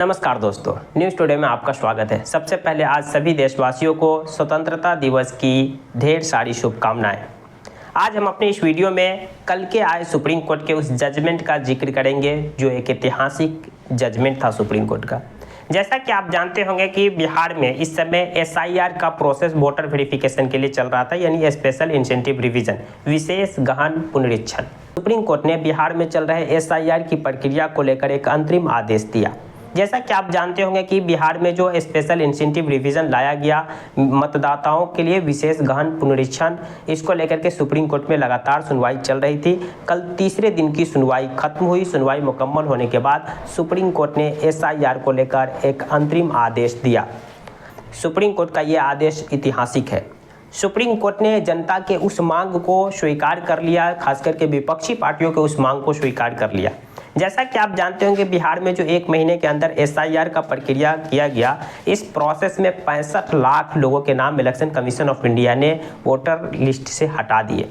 नमस्कार दोस्तों, news today में आपका स्वागत है। सबसे पहले आज सभी देशवासियों को स्वतंत्रता दिवस की ढेर सारी शुभकामनाएं। आज हम अपने इस वीडियो में कल के आए सुप्रीम कोर्ट के उस जजमेंट का जिक्र करेंगे जो एक ऐतिहासिक जजमेंट था सुप्रीम कोर्ट का। जैसा कि आप जानते होंगे कि बिहार में इस समय SIR का प्रोसेस वोटर वेरिफिकेशन के लिए चल रहा था, यानी स्पेशल इंसेंटिव रिवीजन, विशेष गहन पुनरीक्षण। सुप्रीम कोर्ट ने बिहार में चल रहे SIR की प्रक्रिया को लेकर एक अंतरिम आदेश दिया। जैसा कि आप जानते होंगे कि बिहार में जो स्पेशल इंसेंटिव रिवीजन लाया गया मतदाताओं के लिए विशेष गहन पुनरीक्षण, इसको लेकर के सुप्रीम कोर्ट में लगातार सुनवाई चल रही थी। कल तीसरे दिन की सुनवाई खत्म हुई। सुनवाई मुकम्मल होने के बाद सुप्रीम कोर्ट ने SIR को लेकर एक अंतरिम आदेश दिया। सुप्रीम कोर्ट का ये आदेश ऐतिहासिक है। सुप्रीम कोर्ट ने जनता के उस मांग को स्वीकार कर लिया, खास करके विपक्षी पार्टियों के उस मांग को स्वीकार कर लिया। जैसा कि आप जानते होंगे बिहार में जो 1 महीने के अंदर SIR का प्रक्रिया किया गया, इस प्रोसेस में 65 लाख लोगों के नाम इलेक्शन कमीशन ऑफ इंडिया ने वोटर लिस्ट से हटा दिए।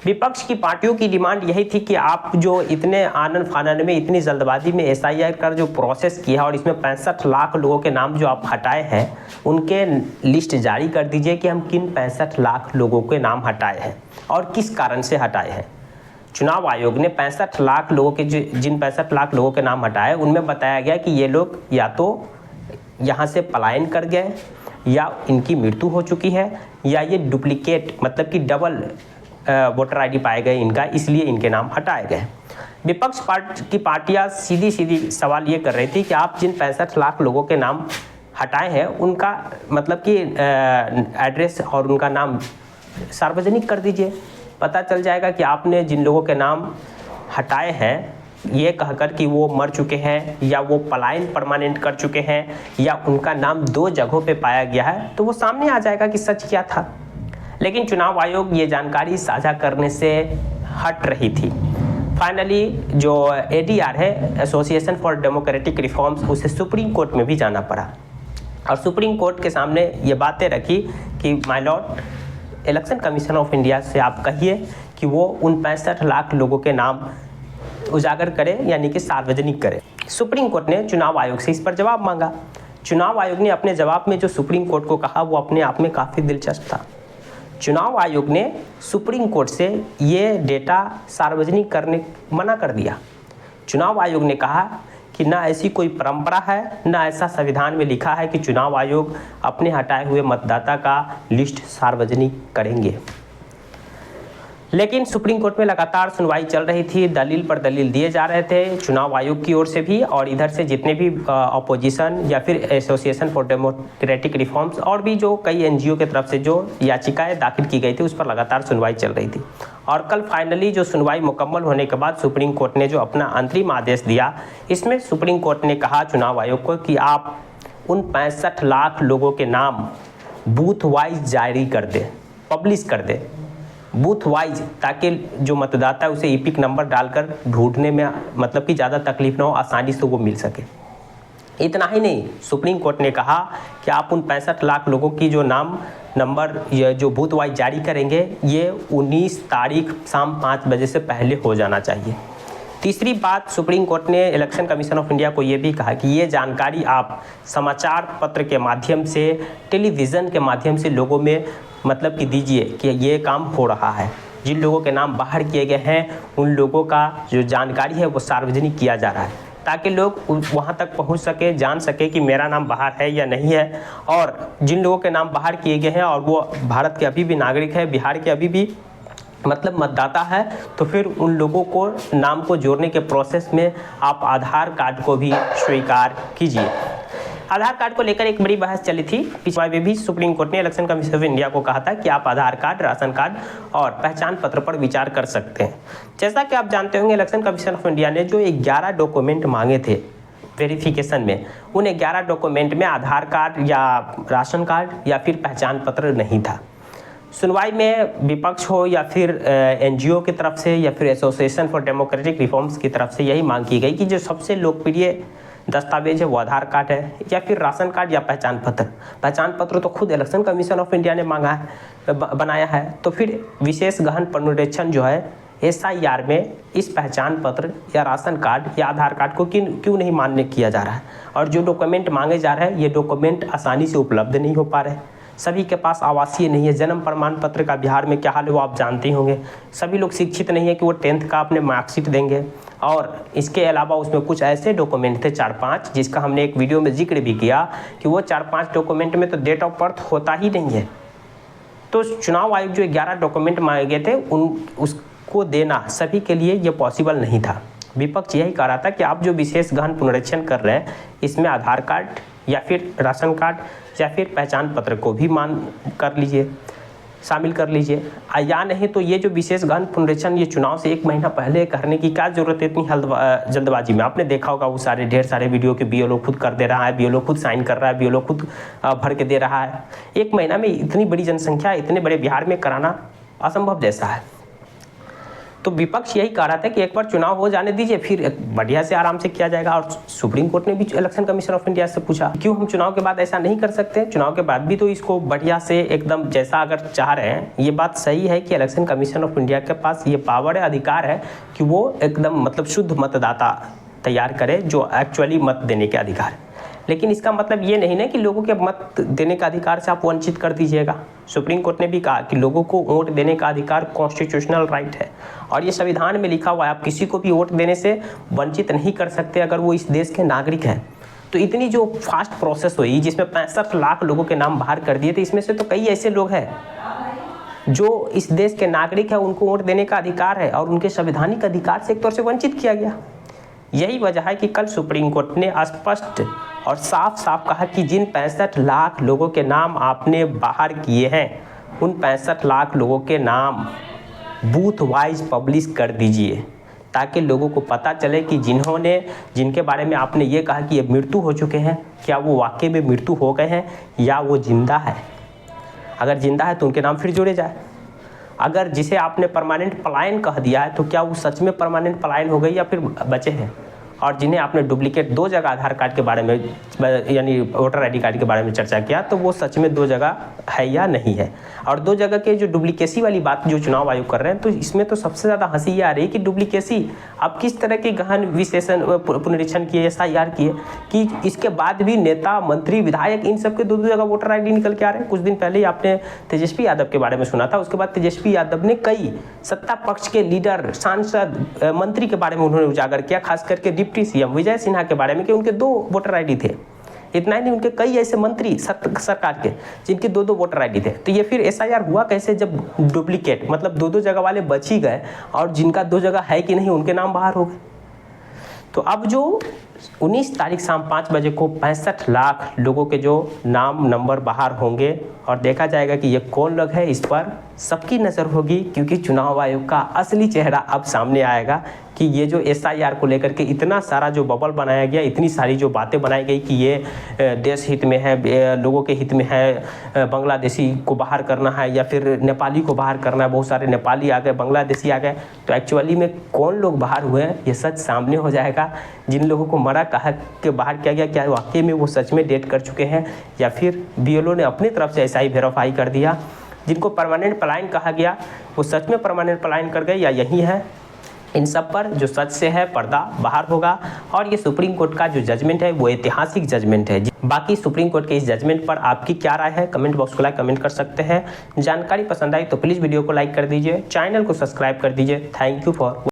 विपक्ष की पार्टियों की डिमांड यही थी कि आप जो इतने आनन फानन में, इतनी जल्दबाजी में SIR का जो प्रोसेस किया और इसमें 65 लाख लोगों के नाम जो आप हटाए हैं, उनके लिस्ट जारी कर दीजिए कि हम किन 65 लाख लोगों के नाम हटाए हैं और किस कारण से हटाए हैं। चुनाव आयोग ने 65 लाख लोगों के जिन 65 लाख लोगों के नाम हटाए, उनमें बताया गया कि ये लोग या तो यहाँ से पलायन कर गए, या इनकी मृत्यु हो चुकी है, या ये डुप्लीकेट मतलब कि डबल वोटर ID पाए गए इनका, इसलिए इनके नाम हटाए गए। विपक्ष की पार्टियाँ सीधी सीधी सवाल ये कर रही थी कि आप जिन 65 लाख लोगों के नाम हटाए हैं, उनका मतलब कि एड्रेस और उनका नाम सार्वजनिक कर दीजिए। पता चल जाएगा कि आपने जिन लोगों के नाम हटाए हैं ये कहकर कि वो मर चुके हैं, या वो पलायन परमानेंट कर चुके हैं, या उनका नाम 2 जगहों पे पाया गया है, तो वो सामने आ जाएगा कि सच क्या था। लेकिन चुनाव आयोग ये जानकारी साझा करने से हट रही थी। फाइनली जो ADR है, एसोसिएशन फॉर डेमोक्रेटिक रिफॉर्म्स, उसे सुप्रीम कोर्ट में भी जाना पड़ा और सुप्रीम कोर्ट के सामने ये बातें रखी कि my Lord, election commission of India से आप कहिए कि वो उन 65 लाख लोगों के नाम उजागर करे, यानी कि सार्वजनिक करे। सुप्रीम कोर्ट ने चुनाव आयोग से इस पर जवाब मांगा। चुनाव आयोग ने अपने जवाब में जो सुप्रीम कोर्ट को कहा वो अपने आप में काफ़ी दिलचस्प था। चुनाव आयोग ने सुप्रीम कोर्ट से ये डेटा सार्वजनिक करने मना कर दिया। चुनाव आयोग ने कहा कि ना ऐसी कोई परंपरा है, ना ऐसा संविधान में लिखा है कि चुनाव आयोग अपने हटाए हुए मतदाता का लिस्ट सार्वजनिक करेंगे। लेकिन सुप्रीम कोर्ट में लगातार सुनवाई चल रही थी, दलील पर दलील दिए जा रहे थे चुनाव आयोग की ओर से भी, और इधर से जितने भी अपोजिशन या फिर एसोसिएशन फॉर डेमोक्रेटिक रिफॉर्म्स और भी जो कई NGO की तरफ से जो याचिकाएं दाखिल की गई थी, उस पर लगातार सुनवाई चल रही थी। और कल फाइनली जो सुनवाई मुकम्मल होने के बाद सुप्रीम कोर्ट ने जो अपना अंतरिम आदेश दिया, इसमें सुप्रीम कोर्ट ने कहा चुनाव आयोग को कि आप उन 65 लाख लोगों के नाम बूथ वाइज जारी कर दे, पब्लिश कर दे, बूथ वाइज, ताकि जो मतदाता है उसे EPIC नंबर डालकर ढूंढने में मतलब कि ज़्यादा तकलीफ ना हो, आसानी से वो मिल सके। इतना ही नहीं, सुप्रीम कोर्ट ने कहा कि आप उन 65 लाख लोगों की जो नाम नंबर जो बूथ वाइज जारी करेंगे, ये 19 तारीख शाम 5 बजे से पहले हो जाना चाहिए। तीसरी बात, सुप्रीम कोर्ट ने इलेक्शन कमीशन ऑफ इंडिया को ये भी कहा कि ये जानकारी आप समाचार पत्र के माध्यम से, टेलीविज़न के माध्यम से लोगों में मतलब कि दीजिए कि ये काम हो रहा है। जिन लोगों के नाम बाहर किए गए हैं, उन लोगों का जो जानकारी है वो सार्वजनिक किया जा रहा है, ताकि लोग वहाँ तक पहुँच सके, जान सके कि मेरा नाम बाहर है या नहीं है। और जिन लोगों के नाम बाहर किए गए हैं और वो भारत के अभी भी नागरिक है, बिहार के अभी भी मतलब मतदाता है, तो फिर उन लोगों को नाम को जोड़ने के प्रोसेस में आप आधार कार्ड को भी स्वीकार कीजिए। आधार कार्ड को लेकर एक बड़ी बहस चली थी। पिछले में भी सुप्रीम कोर्ट ने इलेक्शन कमीशन ऑफ इंडिया को कहा था कि आप आधार कार्ड, राशन कार्ड और पहचान पत्र पर विचार कर सकते हैं। जैसा कि आप जानते होंगे, इलेक्शन कमीशन ऑफ इंडिया ने जो 11 डॉक्यूमेंट मांगे थे वेरिफिकेशन में, उन 11 डॉक्यूमेंट में आधार कार्ड या राशन कार्ड या फिर पहचान पत्र नहीं था। सुनवाई में विपक्ष हो या फिर NGO की तरफ से या फिर एसोसिएशन फॉर डेमोक्रेटिक रिफॉर्म्स की तरफ से यही मांग की गई कि जो सबसे लोकप्रिय दस्तावेज है वो आधार कार्ड है, या फिर राशन कार्ड या पहचान पत्र। पहचान पत्र तो खुद इलेक्शन कमीशन ऑफ इंडिया ने मांगा है, बनाया है, तो फिर विशेष गहन पुनरीक्षण जो है SIR में इस पहचान पत्र या राशन कार्ड या आधार कार्ड को क्यों नहीं मान्य किया जा रहा है, और जो डॉक्यूमेंट मांगे जा रहे हैं ये डॉक्यूमेंट आसानी से उपलब्ध नहीं हो पा रहे। सभी के पास आवासीय नहीं है। जन्म प्रमाण पत्र का बिहार में क्या हाल है वो आप जानते ही होंगे। सभी लोग शिक्षित नहीं है कि वो 10th का अपने मार्कशीट देंगे, और इसके अलावा उसमें कुछ ऐसे डॉक्यूमेंट थे 4-5 जिसका हमने एक वीडियो में जिक्र भी किया कि वो 4-5 डॉक्यूमेंट में तो डेट ऑफ बर्थ होता ही नहीं है। तो चुनाव आयोग जो 11 डॉक्यूमेंट मांगे गए थे उसको देना सभी के लिए ये पॉसिबल नहीं था। विपक्ष यही कह रहा था कि आप जो विशेष गहन पुनरीक्षण कर रहे हैं इसमें आधार कार्ड या फिर राशन कार्ड या फिर पहचान पत्र को भी कर लीजिए, शामिल कर लीजिए, या नहीं तो ये जो विशेष गहन पुनरीक्षण ये चुनाव से 1 महीना पहले करने की क्या ज़रूरत है इतनी जल्दबाजी में। आपने देखा होगा वो ढेर सारे वीडियो के BLO खुद कर दे रहा है, BLO खुद साइन कर रहा है, BLO खुद भर के दे रहा है। 1 महीना में इतनी बड़ी जनसंख्या इतने बड़े बिहार में कराना असंभव जैसा है। तो विपक्ष यही कह रहा था कि एक बार चुनाव हो जाने दीजिए, फिर बढ़िया से आराम से किया जाएगा। और सुप्रीम कोर्ट ने भी इलेक्शन कमीशन ऑफ इंडिया से पूछा क्यों हम चुनाव के बाद ऐसा नहीं कर सकते। चुनाव के बाद भी तो इसको बढ़िया से एकदम जैसा अगर चाह रहे हैं, ये बात सही है कि इलेक्शन कमीशन ऑफ इंडिया के पास ये पावर है, अधिकार है कि वो एकदम मतलब शुद्ध मतदाता तैयार करे जो एक्चुअली मत देने के अधिकार है। लेकिन इसका मतलब ये नहीं ना कि लोगों के मत देने का अधिकार से आप वंचित कर दीजिएगा। सुप्रीम कोर्ट ने भी कहा कि लोगों को वोट देने का अधिकार कॉन्स्टिट्यूशनल राइट है, और ये संविधान में लिखा हुआ है। आप किसी को भी वोट देने से वंचित नहीं कर सकते अगर वो इस देश के नागरिक हैं। तो इतनी जो फास्ट प्रोसेस हुई जिसमें 65 लाख लोगों के नाम बाहर कर दिए थे, इसमें से तो कई ऐसे लोग हैं जो इस देश के नागरिक हैं, उनको वोट देने का अधिकार है और उनके संवैधानिक अधिकार से एक तौर से वंचित किया गया। यही वजह है कि कल सुप्रीम कोर्ट ने स्पष्ट और साफ साफ कहा कि जिन 65 लाख लोगों के नाम आपने बाहर किए हैं उन 65 लाख लोगों के नाम बूथ वाइज पब्लिश कर दीजिए, ताकि लोगों को पता चले कि जिनके बारे में आपने ये कहा कि ये मृत्यु हो चुके हैं, क्या वो वाकई में मृत्यु हो गए हैं या वो जिंदा है। अगर जिंदा है तो उनके नाम फिर जोड़े जाए। अगर जिसे आपने परमानेंट पलायन कह दिया है तो क्या वो सच में परमानेंट पलायन हो गई या फिर बचे हैं। और जिन्हें आपने डुप्लीकेट 2 जगह आधार कार्ड के बारे में यानी वोटर ID कार्ड के बारे में चर्चा किया, तो वो सच में 2 जगह है या नहीं है। और 2 जगह के जो डुप्लीकेसी वाली बात जो चुनाव आयोग कर रहे हैं, तो इसमें तो सबसे ज़्यादा हंसी ये आ रही है कि डुप्लीकेसी आप किस तरह के गहन विश्लेषण पुनरीक्षण किए, SIR किए कि इसके बाद भी नेता, मंत्री, विधायक इन सब के 2 जगह वोटर ID निकल के आ रहे हैं। कुछ दिन पहले ही आपने तेजस्वी यादव के बारे में सुना था। उसके बाद तेजस्वी यादव ने कई सत्ता पक्ष के लीडर, सांसद, मंत्री के बारे में उन्होंने उजागर किया, खास करके डिप्टी CM विजय सिन्हा के बारे में कि उनके 2 वोटर ID थे। इतना ही नहीं, उनके कई ऐसे मंत्री सरकार के जिनके 2 वोटर ID थे। तो ये फिर SIR हुआ कैसे जब डुप्लीकेट मतलब 2 जगह वाले बच ही गए और जिनका 2 जगह है कि नहीं उनके नाम बाहर हो गए। तो अब जो 19 तारीख शाम 5 बजे को 65 लाख लोगों के जो नाम नंबर बाहर होंगे और देखा जाएगा कि ये कौन लोग है, इस पर सबकी नज़र होगी, क्योंकि चुनाव आयोग का असली चेहरा अब सामने आएगा कि ये जो SIR को लेकर के इतना सारा जो बबल बनाया गया, इतनी सारी जो बातें बनाई गई कि ये देश हित में है, लोगों के हित में है, बांग्लादेशी को बाहर करना है या फिर नेपाली को बाहर करना है, बहुत सारे नेपाली आ गए, बांग्लादेशी आ गए। तो एक्चुअली में कौन लोग बाहर हुए हैं ये सच सामने हो जाएगा। जिन लोगों को मरा कहा कि बाहर किया गया, क्या वाकई में वो सच में डेट कर चुके हैं या फिर BLO ने अपनी तरफ से ऐसा ही वेरीफाई कर दिया। जिनको परमानेंट पलायन कहा गया वो सच में परमानेंट पलायन कर गए या यही है। इन सब पर जो सच से है पर्दा बाहर होगा, और ये सुप्रीम कोर्ट का जो जजमेंट है वो ऐतिहासिक जजमेंट है। बाकी सुप्रीम कोर्ट के इस जजमेंट पर आपकी क्या राय है, कमेंट बॉक्स को कमेंट कर सकते हैं। जानकारी पसंद आई तो प्लीज़ वीडियो को लाइक कर दीजिए, चैनल को सब्सक्राइब कर दीजिए। Thank you for